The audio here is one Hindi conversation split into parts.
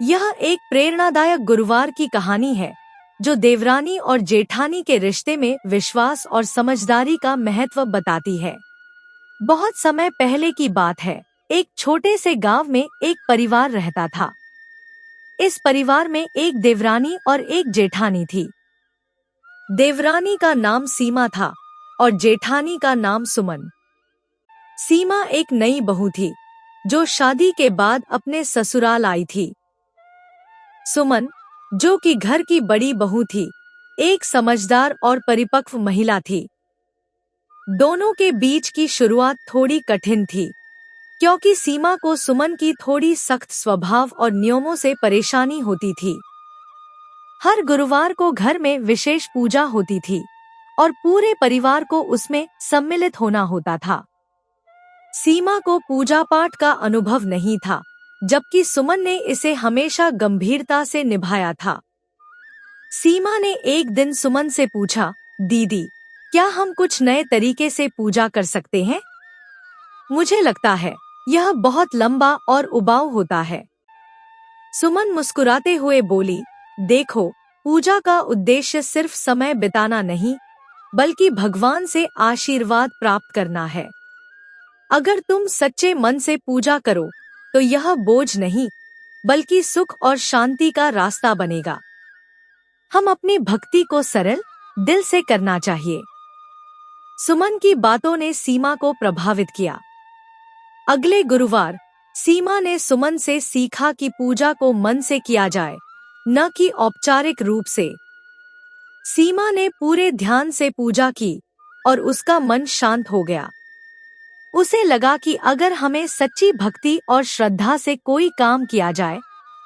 यह एक प्रेरणादायक गुरुवार की कहानी है जो देवरानी और जेठानी के रिश्ते में विश्वास और समझदारी का महत्व बताती है। बहुत समय पहले की बात है। एक छोटे से गांव में एक परिवार रहता था। इस परिवार में एक देवरानी और एक जेठानी थी। देवरानी का नाम सीमा था और जेठानी का नाम सुमन। सीमा एक नई बहू थी जो शादी के बाद अपने ससुराल आई थी। सुमन, जो कि घर की बड़ी बहू थी, एक समझदार और परिपक्व महिला थी। दोनों के बीच की शुरुआत थोड़ी कठिन थी क्योंकि सीमा को सुमन की थोड़ी सख्त स्वभाव और नियमों से परेशानी होती थी। हर गुरुवार को घर में विशेष पूजा होती थी और पूरे परिवार को उसमें सम्मिलित होना होता था। सीमा को पूजा पाठ का अनुभव नहीं था, जबकि सुमन ने इसे हमेशा गंभीरता से निभाया था। सीमा ने एक दिन सुमन से पूछा, दीदी, क्या हम कुछ नए तरीके से पूजा कर सकते हैं? मुझे लगता है यह बहुत लंबा और उबाऊ होता है। सुमन मुस्कुराते हुए बोली, देखो, पूजा का उद्देश्य सिर्फ समय बिताना नहीं, बल्कि भगवान से आशीर्वाद प्राप्त करना है। अगर तुम सच्चे मन से पूजा करो तो यह बोझ नहीं, बल्कि सुख और शांति का रास्ता बनेगा। हम अपनी भक्ति को सरल दिल से करना चाहिए। सुमन की बातों ने सीमा को प्रभावित किया। अगले गुरुवार सीमा ने सुमन से सीखा कि पूजा को मन से किया जाए, न कि औपचारिक रूप से। सीमा ने पूरे ध्यान से पूजा की और उसका मन शांत हो गया। उसे लगा कि अगर हमें सच्ची भक्ति और श्रद्धा से कोई काम किया जाए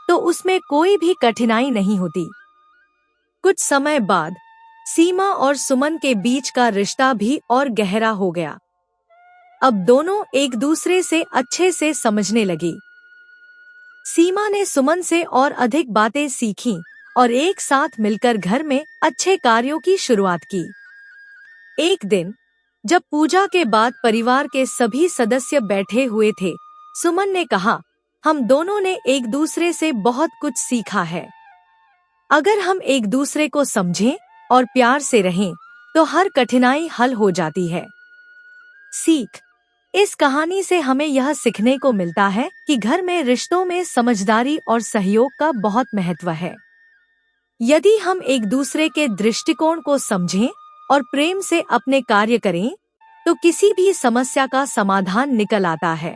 तो उसमें कोई भी कठिनाई नहीं होती। कुछ समय बाद सीमा और सुमन के बीच का रिश्ता भी और गहरा हो गया। अब दोनों एक दूसरे से अच्छे से समझने लगी। सीमा ने सुमन से और अधिक बातें सीखीं और एक साथ मिलकर घर में अच्छे कार्यों की शुरुआत की। एक दिन जब पूजा के बाद परिवार के सभी सदस्य बैठे हुए थे, सुमन ने कहा, हम दोनों ने एक दूसरे से बहुत कुछ सीखा है। अगर हम एक दूसरे को समझें और प्यार से रहें तो हर कठिनाई हल हो जाती है। सीख, इस कहानी से हमें यह सीखने को मिलता है कि घर में रिश्तों में समझदारी और सहयोग का बहुत महत्व है। यदि हम एक दूसरे के दृष्टिकोण को समझें और प्रेम से अपने कार्य करें तो किसी भी समस्या का समाधान निकल आता है।